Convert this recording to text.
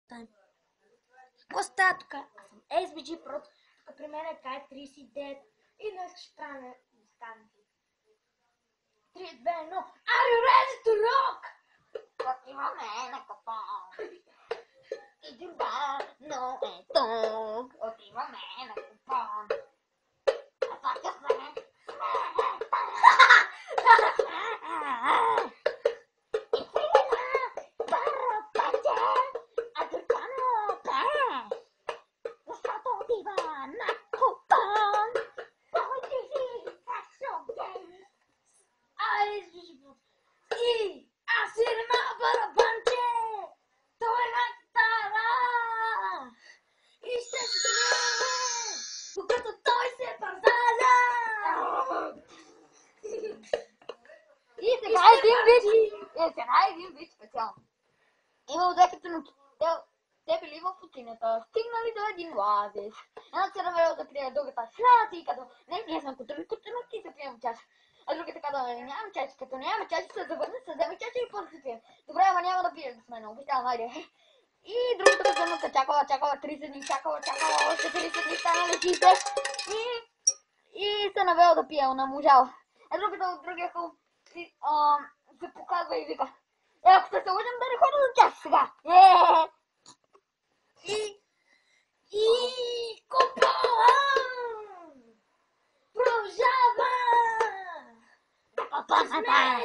Тайм. Какво става тук? Аз съм SBG Pro. Тук при мен е K39. И днес ще правим дистанции. 3, 2, 1. Are you ready to rock? Отиваме на купон. Идва, но е тук. Отиваме на купон. Пътя сме. И филина, баро пътя, а дъркано пе. Защото отива на купон. Пойте си Fashion Games. SBG Pro. И аз идем на барабанче. Той е на китара. И ще се смее, докато той се пързаля. И сега един вид специално. Имал декато те били в пустинята, стигнали до един оазис. Едната се навела да прие, другата сляти и като не, ние сме котелки, се приемам чаша. А другата казва, нямам чаша, като нямаме чаша, се завърне, се вземе чаша и после се пием. Добре, ама няма да пиеш с мен, обещавам, айде. И другата казвам, чакала 30 дни, чакала, още 30 дни, станали 60. И се навела да пие, она можала. А другата от другия хълм се показва и вика, ако се лъжим да не ходя за чаша сега. И купон продължава да Купоната!